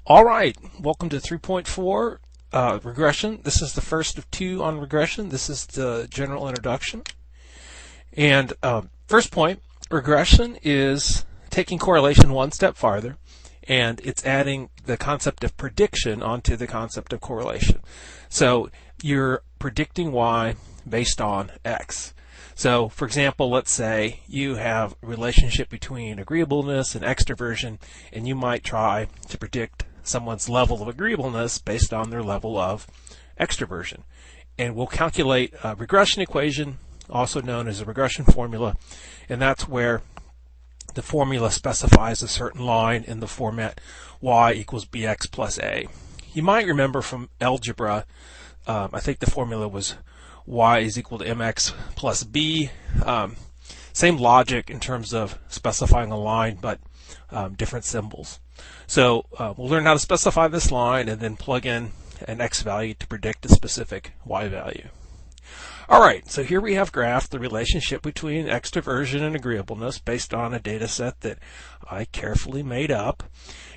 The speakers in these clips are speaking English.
All right, welcome to 3.4 regression. This is the first of two on regression. This is the general introduction. And first point, regression is taking correlation one step farther, and it's adding the concept of prediction onto the concept of correlation. So you're predicting Y based on X. So, for example, let's say you have a relationship between agreeableness and extroversion, and you might try to predict someone's level of agreeableness based on their level of extroversion. And we'll calculate a regression equation, also known as a regression formula, and that's where the formula specifies a certain line in the format y equals bx plus a. You might remember from algebra, I think the formula was y is equal to mx plus b. Same logic in terms of specifying a line, but different symbols. So we'll learn how to specify this line and then plug in an x value to predict a specific y value. All right, so here we have graphed the relationship between extroversion and agreeableness based on a data set that I carefully made up.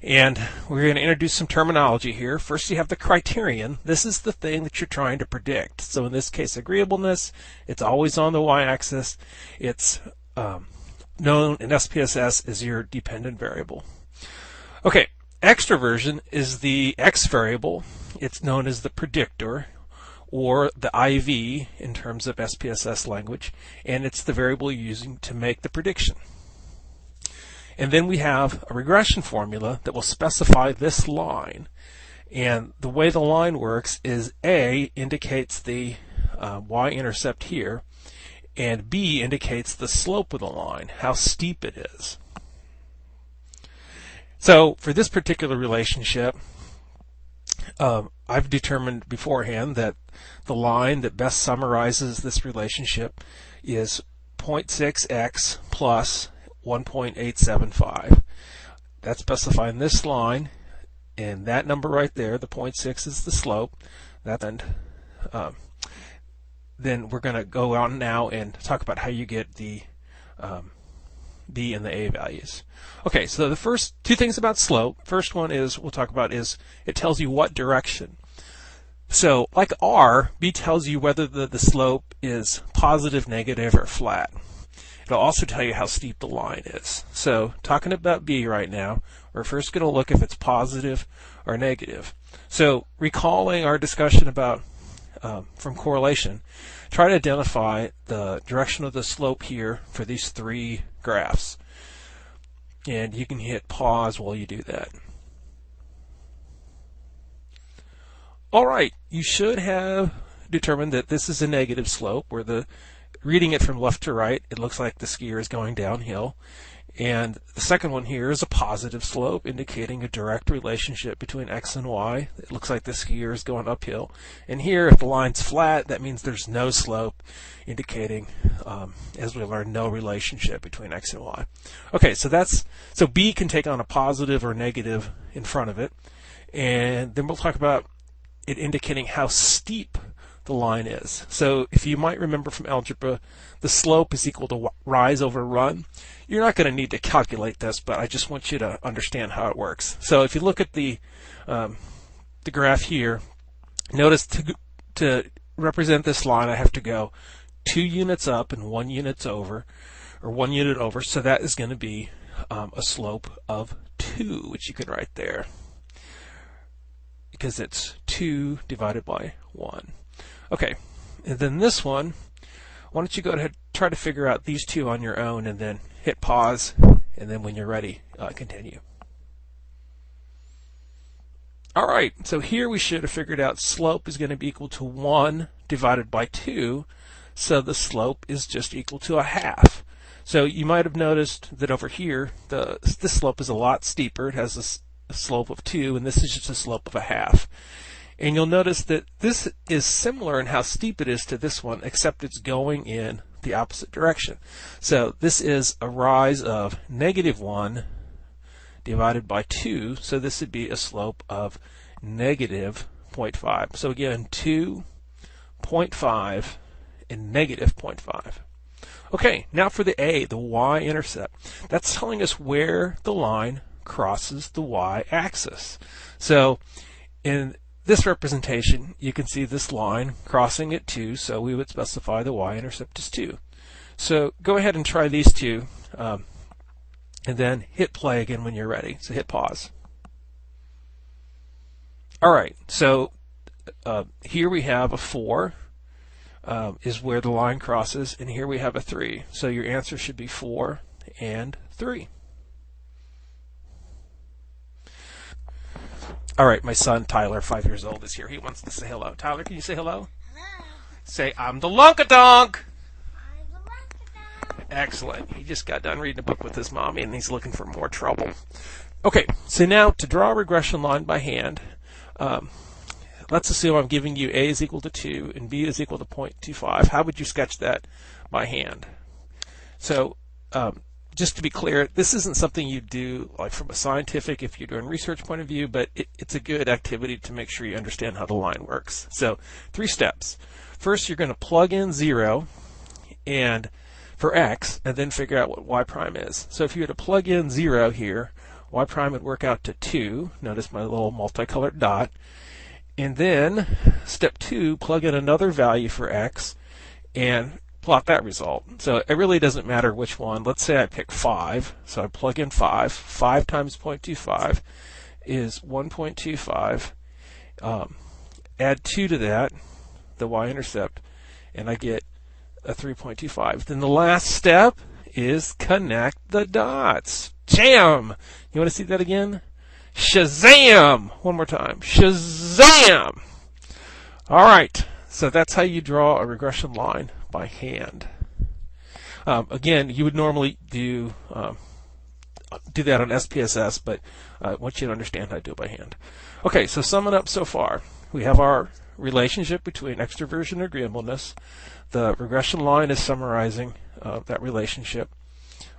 And we're going to introduce some terminology here. First, you have the criterion. This is the thing that you're trying to predict. So in this case, agreeableness, it's always on the y-axis. It's known in SPSS as your dependent variable. Okay, extroversion is the x variable. It's known as the predictor, or the IV in terms of SPSS language, and it's the variable you're using to make the prediction. And then we have a regression formula that will specify this line. And the way the line works is A indicates the y-intercept here, and B indicates the slope of the line, how steep it is. So for this particular relationship, I've determined beforehand that the line that best summarizes this relationship is 0.6x plus 1.875. That's specifying this line, and that number right there, the 0.6 is the slope. Then we're going to go on now and talk about how you get the B and the A values. Okay, so the first two things about slope. First one is we'll talk about is it tells you what direction. So like R, B tells you whether the slope is positive, negative, or flat. It'll also tell you how steep the line is. So talking about B right now, we're first going to look if it's positive or negative. So recalling our discussion about from correlation, try to identify the direction of the slope here for these three graphs. And you can hit pause while you do that. All right, you should have determined that this is a negative slope, where reading it from left to right, it looks like the skier is going downhill. And the second one here is a positive slope, indicating a direct relationship between x and y. It looks like the skier is going uphill. And here, if the line's flat, that means there's no slope, indicating, as we learned, no relationship between x and y. Okay, so B can take on a positive or negative in front of it. And then we'll talk about it indicating how steep the line is. So if you might remember from algebra, the slope is equal to rise over run. You're not going to need to calculate this, but I just want you to understand how it works. So if you look at the graph here, notice to represent this line, I have to go 2 units up and 1 unit over, so that is going to be a slope of 2, which you can write there, because it's 2 divided by 1. Okay, and then this one, why don't you go ahead and try to figure out these two on your own, and then hit pause, and then when you're ready, continue. All right, so here we should have figured out slope is going to be equal to 1 divided by 2, so the slope is just equal to a half. So you might have noticed that over here, this slope is a lot steeper. It has a slope of 2, and this is just a slope of a half. And you'll notice that this is similar in how steep it is to this one, except it's going in the opposite direction. So this is a rise of -1 divided by 2, so this would be a slope of -0.5. So again, 2, 0.5, and -0.5. Okay, now for the A, the y-intercept. That's telling us where the line crosses the y-axis. So in this representation, you can see this line crossing at 2, so we would specify the y-intercept is 2. So go ahead and try these two, and then hit play again when you're ready. So hit pause. All right, so here we have a 4 is where the line crosses, and here we have a 3. So your answer should be 4 and 3. All right, my son Tyler, 5 years old, is here. He wants to say hello. Tyler, can you say hello? Hello. Say, I'm the Lunkadonk. I'm the Lunkadonk. Excellent. He just got done reading a book with his mommy, and he's looking for more trouble. Okay, so now to draw a regression line by hand, let's assume I'm giving you A is equal to 2 and B is equal to 0.25. How would you sketch that by hand? So just to be clear, this isn't something you do like from a scientific, if you're doing research point of view, but it's a good activity to make sure you understand how the line works. So 3 steps. First, you're going to plug in 0 and for x, and then figure out what y prime is. So if you were to plug in 0 here, y prime would work out to 2. Notice my little multicolored dot. And then step 2, plug in another value for x and plot that result. So it really doesn't matter which one. Let's say I pick 5, so I plug in 5. 5 times 0.25 is 1.25. Add 2 to that, the y-intercept, and I get a 3.25. Then the last step is connect the dots. Jam! You want to see that again? Shazam! One more time. Shazam! All right, so that's how you draw a regression line by hand. Again, you would normally do that on SPSS, but I want you to understand how to do it by hand. Okay, so summing up so far, we have our relationship between extroversion and agreeableness. The regression line is summarizing that relationship.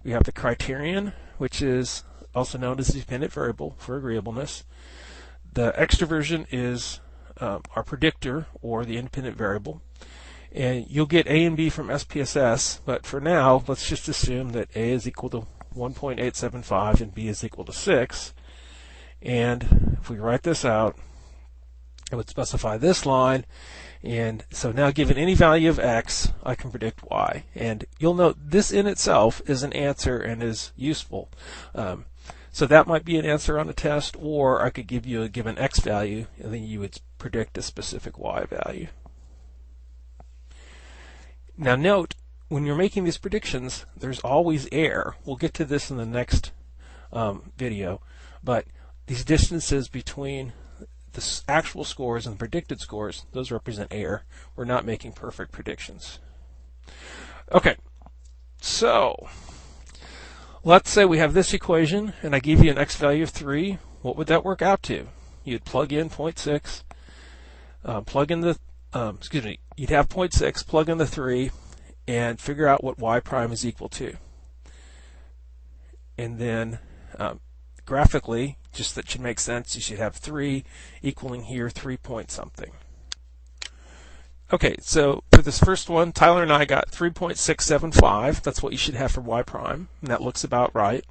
We have the criterion, which is also known as the dependent variable for agreeableness. The extroversion is our predictor, or the independent variable. And you'll get A and B from SPSS, but for now, let's just assume that A is equal to 1.875 and B is equal to 6. And if we write this out, it would specify this line. And so now, given any value of x, I can predict y. And you'll note this in itself is an answer and is useful. So that might be an answer on a test, or I could give you a given x value, and then you would predict a specific y value. Now note, when you're making these predictions, there's always error. We'll get to this in the next video, but these distances between the actual scores and the predicted scores, those represent error. We're not making perfect predictions. Okay, so let's say we have this equation, and I give you an x value of 3. What would that work out to? You'd plug in 0.6, plug in the you'd have 0.6, plug in the 3, and figure out what y prime is equal to. And then graphically, just that should make sense, you should have 3 equaling here 3 point something. Okay, so for this first one, Tyler and I got 3.675. That's what you should have for y prime, and that looks about right.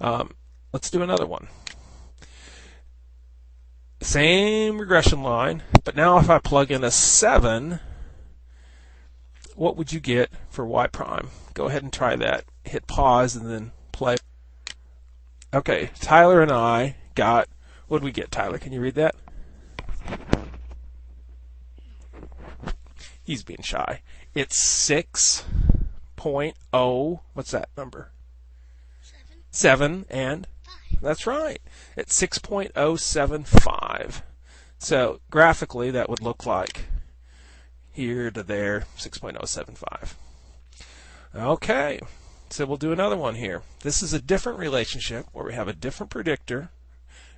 Let's do another one. Same regression line, but now if I plug in a 7, what would you get for y prime? Go ahead and try that. Hit pause and then play. Okay, Tyler and I got, what did we get, Tyler? Can you read that? He's being shy. It's 6.0, what's that number? 7 and? 5. That's right. It's 6.075. So graphically, that would look like here to there, 6.075. Okay, so we'll do another one here. This is a different relationship where we have a different predictor,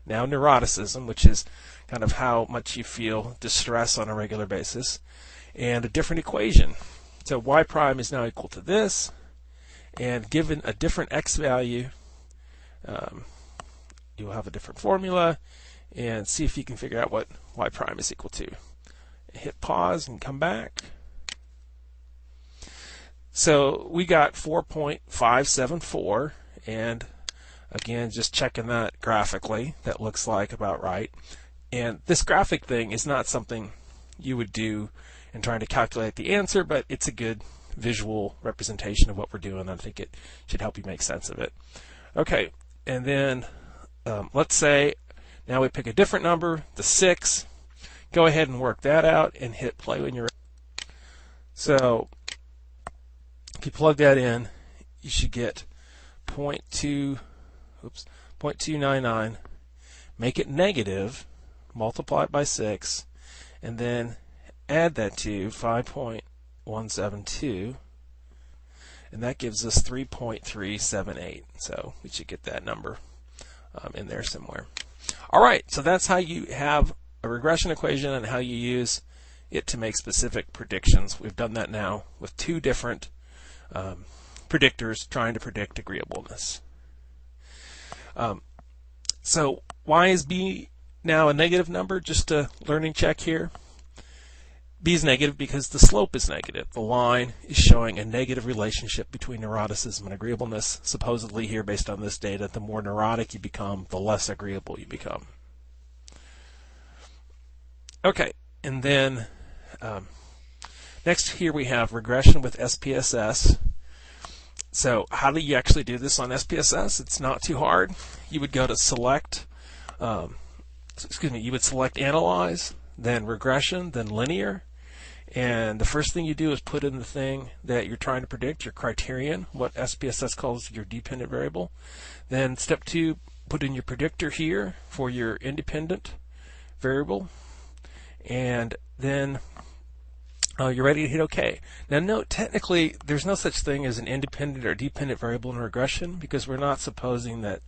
now neuroticism, which is kind of how much you feel distress on a regular basis, and a different equation. So y prime is now equal to this, and given a different x value, you'll have a different formula, and see if you can figure out what y prime is equal to. Hit pause and come back. So we got 4.574, and Again, just checking that graphically. That looks like about right. And this graphic thing is not something you would do in trying to calculate the answer, but it's a good visual representation of what we're doing. I think it should help you make sense of it. Okay, and then let's say now we pick a different number, the 6. Go ahead and work that out and hit play when you're ready. So if you plug that in, you should get 0.299, make it negative, multiply it by 6, and then add that to 5.172, and that gives us 3.378. So we should get that number in there somewhere. All right, so that's how you have a regression equation and how you use it to make specific predictions. We've done that now with 2 different predictors trying to predict agreeableness. So why is B now a negative number? Just a learning check here. B is negative because the slope is negative. The line is showing a negative relationship between neuroticism and agreeableness. Supposedly here, based on this data, the more neurotic you become, the less agreeable you become. Okay, and then next here we have regression with SPSS. So how do you actually do this on SPSS? It's not too hard. You would go to select, you would select analyze, then regression, then linear. And the first thing you do is put in the thing that you're trying to predict, your criterion, what SPSS calls your dependent variable. Then step 2, put in your predictor here for your independent variable. And then you're ready to hit OK. Now note, technically, there's no such thing as an independent or dependent variable in regression because we're not supposing that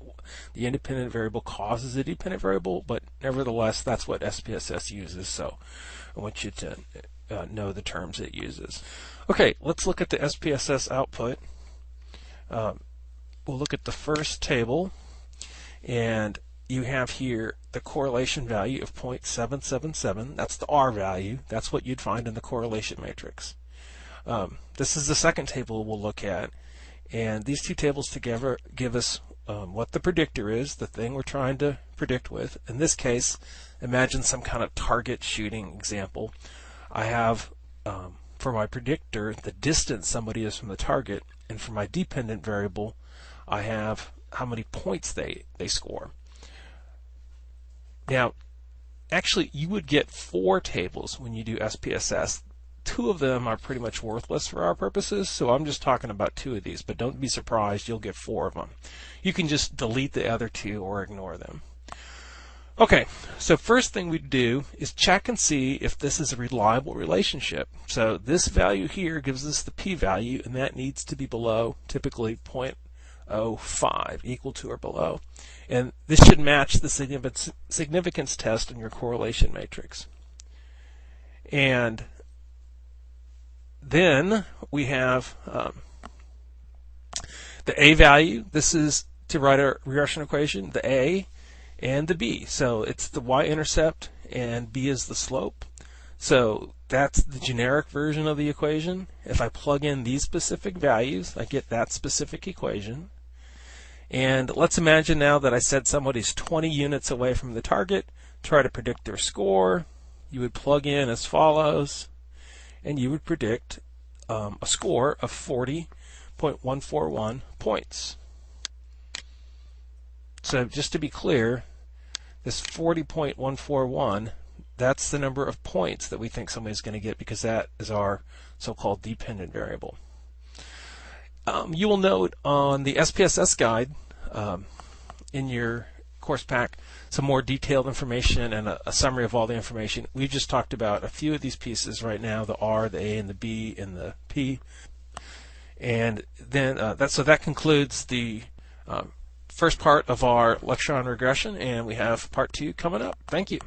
the independent variable causes a dependent variable, but nevertheless, that's what SPSS uses. So I want you to know the terms it uses. Okay, let's look at the SPSS output. We'll look at the first table, and you have here the correlation value of 0.777. That's the R value. That's what you'd find in the correlation matrix. This is the second table we'll look at, and these 2 tables together give us what the predictor is, the thing we're trying to predict with. In this case, imagine some kind of target shooting example. I have, for my predictor, the distance somebody is from the target, and for my dependent variable, I have how many points they score. Now, actually, you would get 4 tables when you do SPSS. 2 of them are pretty much worthless for our purposes, so I'm just talking about 2 of these, but don't be surprised, you'll get 4 of them. You can just delete the other 2 or ignore them. Okay, so first thing we do is check and see if this is a reliable relationship. So this value here gives us the p-value, and that needs to be below, typically 0.05, equal to or below. And this should match the significance test in your correlation matrix. And then we have the A value. This is to write a regression equation, the A and the B. So it's the Y-intercept and B is the slope. So that's the generic version of the equation. If I plug in these specific values, I get that specific equation. And let's imagine now that I said somebody's 20 units away from the target, try to predict their score. You would plug in as follows, and you would predict a score of 40.141 points. So just to be clear, this 40.141, that's the number of points that we think somebody's going to get because that is our so-called dependent variable. You will note on the SPSS guide in your course pack some more detailed information and a summary of all the information. We've just talked about a few of these pieces right now, the R, the A, and the B, and the P. And then that concludes the first part of our lecture on regression, and we have part 2 coming up. Thank you.